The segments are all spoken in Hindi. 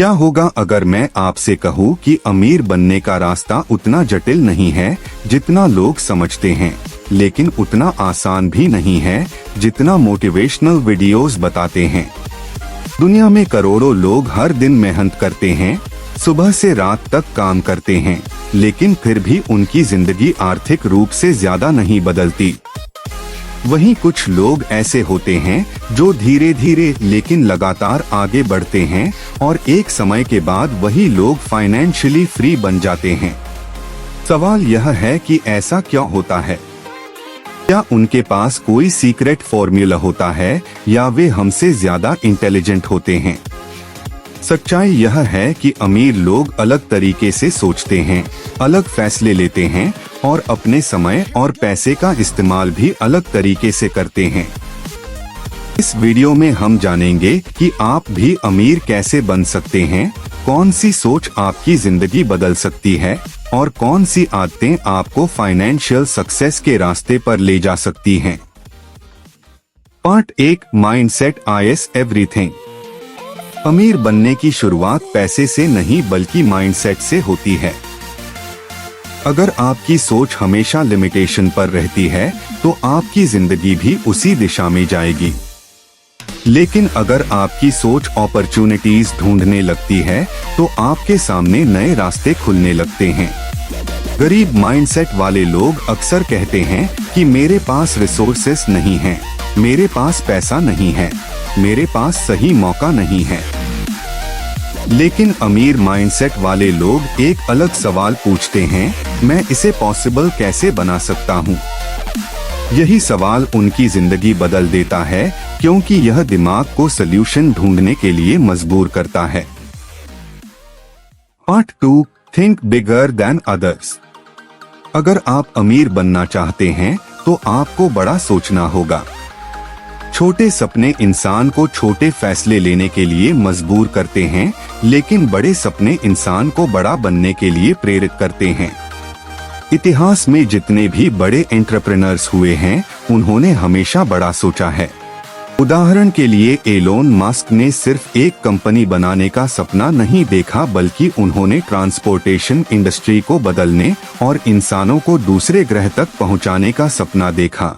क्या होगा अगर मैं आपसे कहूँ कि अमीर बनने का रास्ता उतना जटिल नहीं है जितना लोग समझते हैं, लेकिन उतना आसान भी नहीं है जितना मोटिवेशनल वीडियोस बताते हैं। दुनिया में करोड़ों लोग हर दिन मेहनत करते हैं, सुबह से रात तक काम करते हैं, लेकिन फिर भी उनकी जिंदगी आर्थिक रूप से ज्यादा नहीं बदलती। वहीं कुछ लोग ऐसे होते हैं जो धीरे धीरे लेकिन लगातार आगे बढ़ते हैं और एक समय के बाद वही लोग फाइनेंशियली फ्री बन जाते हैं। सवाल यह है कि ऐसा क्यों होता है? क्या उनके पास कोई सीक्रेट फॉर्मूला होता है या वे हमसे ज्यादा इंटेलिजेंट होते हैं? सच्चाई यह है कि अमीर लोग अलग तरीके से सोचते हैं, अलग फैसले लेते हैं और अपने समय और पैसे का इस्तेमाल भी अलग तरीके से करते हैं। इस वीडियो में हम जानेंगे कि आप भी अमीर कैसे बन सकते हैं, कौन सी सोच आपकी जिंदगी बदल सकती है और कौन सी आदतें आपको फाइनेंशियल सक्सेस के रास्ते पर ले जा सकती हैं। Part 1, mindset is everything. अमीर बनने की शुरुआत पैसे से नहीं बल्कि माइंडसेट से होती है। अगर आपकी सोच हमेशा लिमिटेशन पर रहती है तो आपकी जिंदगी भी उसी दिशा में जाएगी। लेकिन अगर आपकी सोच अपॉर्चुनिटीज ढूंढने लगती है तो आपके सामने नए रास्ते खुलने लगते हैं। गरीब माइंडसेट वाले लोग अक्सर कहते हैं कि मेरे पास रिसोर्सेस नहीं हैं, मेरे पास पैसा नहीं है, मेरे पास सही मौका नहीं है। लेकिन अमीर माइंडसेट वाले लोग एक अलग सवाल पूछते हैं, मैं इसे पॉसिबल कैसे बना सकता हूँ? यही सवाल उनकी जिंदगी बदल देता है, क्योंकि यह दिमाग को सल्यूशन ढूंढने के लिए मजबूर करता है। Part 2, think bigger than others. अगर आप अमीर बनना चाहते हैं तो आपको बड़ा सोचना होगा। छोटे सपने इंसान को छोटे फैसले लेने के लिए मजबूर करते हैं, लेकिन बड़े सपने इंसान को बड़ा बनने के लिए प्रेरित करते हैं। इतिहास में जितने भी बड़े एंटरप्रेन्योर्स हुए हैं, उन्होंने हमेशा बड़ा सोचा है। उदाहरण के लिए एलोन मस्क ने सिर्फ एक कंपनी बनाने का सपना नहीं देखा, बल्कि उन्होंने ट्रांसपोर्टेशन इंडस्ट्री को बदलने और इंसानों को दूसरे ग्रह तक पहुंचाने का सपना देखा।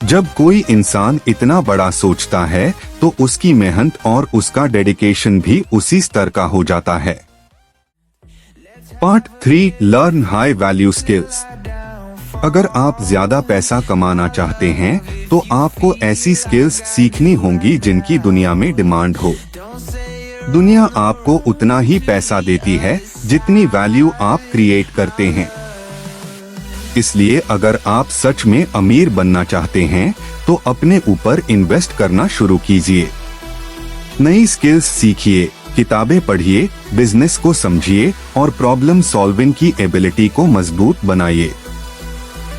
जब कोई इंसान इतना बड़ा सोचता है तो उसकी मेहनत और उसका डेडिकेशन भी उसी स्तर का हो जाता है। Part 3, learn high value skills. अगर आप ज्यादा पैसा कमाना चाहते हैं तो आपको ऐसी स्किल्स सीखनी होंगी जिनकी दुनिया में डिमांड हो। दुनिया आपको उतना ही पैसा देती है जितनी वैल्यू आप क्रिएट करते हैं। इसलिए अगर आप सच में अमीर बनना चाहते हैं तो अपने ऊपर इन्वेस्ट करना शुरू कीजिए। नई स्किल्स सीखिए, किताबें पढ़िए, बिजनेस को समझिए और प्रॉब्लम सॉल्विंग की एबिलिटी को मजबूत बनाइए।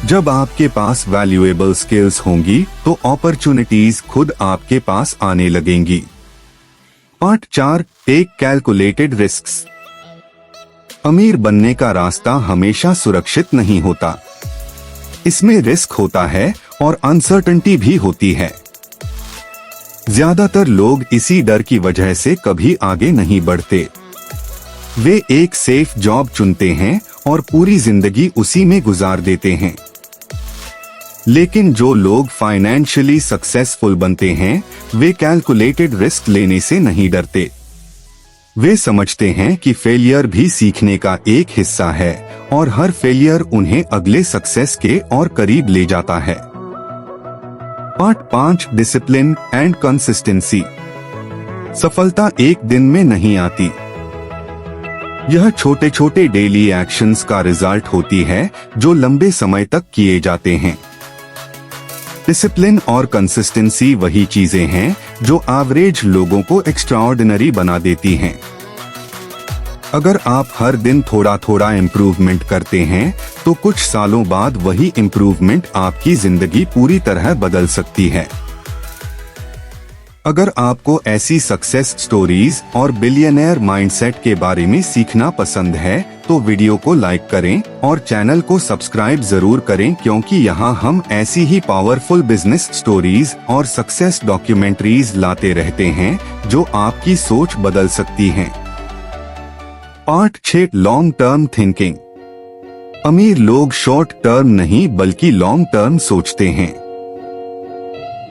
जब आपके पास वैल्यूएबल स्किल्स होंगी तो अपॉर्चुनिटीज खुद आपके पास आने लगेंगी। Part 4, take calculated risks. अमीर बनने का रास्ता हमेशा सुरक्षित नहीं होता। इसमें रिस्क होता है और अनसर्टेनिटी भी होती है। ज्यादातर लोग इसी डर की वजह से कभी आगे नहीं बढ़ते। वे एक सेफ जॉब चुनते हैं और पूरी जिंदगी उसी में गुजार देते हैं। लेकिन जो लोग फाइनेंशियली सक्सेसफुल बनते हैं, वे कैलकुलेटेड रिस्क लेने से नहीं डरते। वे समझते हैं कि फेलियर भी सीखने का एक हिस्सा है और हर फेलियर उन्हें अगले सक्सेस के और करीब ले जाता है। Part 5, discipline and consistency. सफलता एक दिन में नहीं आती। यह छोटे छोटे डेली एक्शंस का रिजल्ट होती है जो लंबे समय तक किए जाते हैं। डिसिप्लिन और कंसिस्टेंसी वही चीजें हैं जो एवरेज लोगों को एक्स्ट्राऑर्डिनरी बना देती हैं। अगर आप हर दिन थोड़ा थोड़ा इम्प्रूवमेंट करते हैं तो कुछ सालों बाद वही इम्प्रूवमेंट आपकी जिंदगी पूरी तरह बदल सकती है। अगर आपको ऐसी सक्सेस स्टोरीज और बिलियनर माइंडसेट के बारे में सीखना पसंद है तो वीडियो को लाइक करें और चैनल को सब्सक्राइब जरूर करें, क्योंकि यहाँ हम ऐसी ही पावरफुल बिजनेस स्टोरीज और सक्सेस डॉक्यूमेंट्रीज लाते रहते हैं जो आपकी सोच बदल सकती हैं। Part 6, long term thinking. अमीर लोग शॉर्ट टर्म नहीं बल्कि लॉन्ग टर्म सोचते हैं।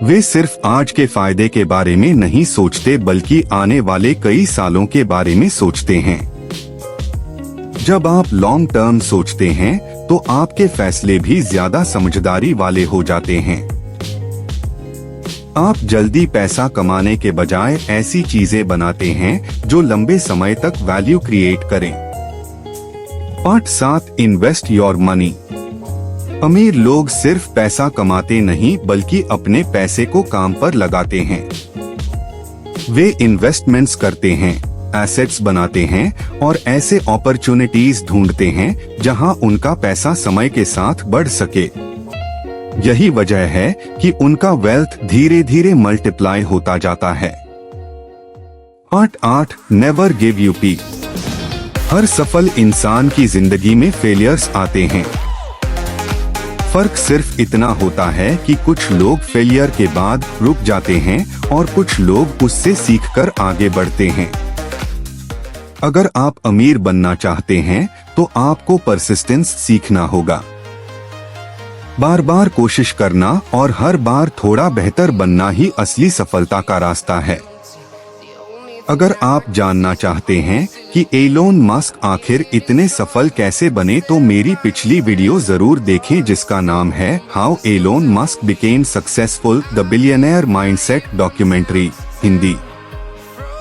वे सिर्फ आज के फायदे के बारे में नहीं सोचते बल्कि आने वाले कई सालों के बारे में सोचते हैं। जब आप लॉन्ग टर्म सोचते हैं तो आपके फैसले भी ज्यादा समझदारी वाले हो जाते हैं। आप जल्दी पैसा कमाने के बजाय ऐसी चीजें बनाते हैं जो लंबे समय तक वैल्यू क्रिएट करें। Part 7, invest your money. अमीर लोग सिर्फ पैसा कमाते नहीं बल्कि अपने पैसे को काम पर लगाते हैं। वे इन्वेस्टमेंट्स करते हैं, एसेट्स बनाते हैं और ऐसे अपॉर्चुनिटीज ढूंढते हैं जहां उनका पैसा समय के साथ बढ़ सके। यही वजह है कि उनका वेल्थ धीरे धीरे मल्टीप्लाई होता जाता है। Part 8, never give up. हर सफल इंसान की जिंदगी में फेलियर्स आते हैं। फर्क सिर्फ इतना होता है कि कुछ लोग फेलियर के बाद रुक जाते हैं और कुछ लोग उससे सीखकर आगे बढ़ते हैं। अगर आप अमीर बनना चाहते हैं तो आपको परसिस्टेंस सीखना होगा। बार बार कोशिश करना और हर बार थोड़ा बेहतर बनना ही असली सफलता का रास्ता है। अगर आप जानना चाहते हैं कि एलोन मस्क आखिर इतने सफल कैसे बने तो मेरी पिछली वीडियो जरूर देखें जिसका नाम है how Elon Musk became successful, the billionaire mindset documentary, Hindi.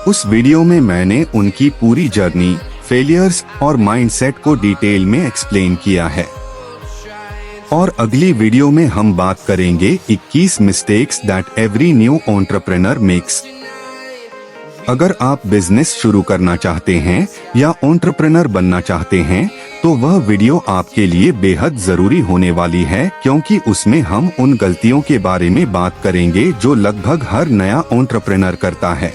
उस वीडियो में मैंने उनकी पूरी जर्नी, फेलियर्स और माइंडसेट को डिटेल में एक्सप्लेन किया है। और अगली वीडियो में हम बात करेंगे 21 mistakes that every new entrepreneur makes. अगर आप बिजनेस शुरू करना चाहते हैं या एंटरप्रेन्योर बनना चाहते हैं तो वह वीडियो आपके लिए बेहद जरूरी होने वाली है, क्योंकि उसमें हम उन गलतियों के बारे में बात करेंगे जो लगभग हर नया एंटरप्रेन्योर करता है।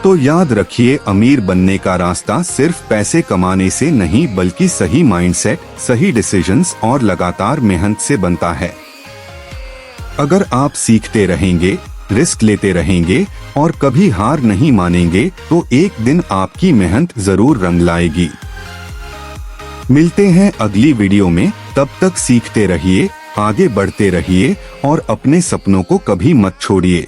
तो याद रखिए, अमीर बनने का रास्ता सिर्फ पैसे कमाने से नहीं बल्कि सही माइंडसेट, सही डिसीजंस और लगातार मेहनत से बनता है। अगर आप सीखते रहेंगे, रिस्क लेते रहेंगे और कभी हार नहीं मानेंगे तो एक दिन आपकी मेहनत जरूर रंग लाएगी। मिलते हैं अगली वीडियो में, तब तक सीखते रहिए, आगे बढ़ते रहिए और अपने सपनों को कभी मत छोड़िए।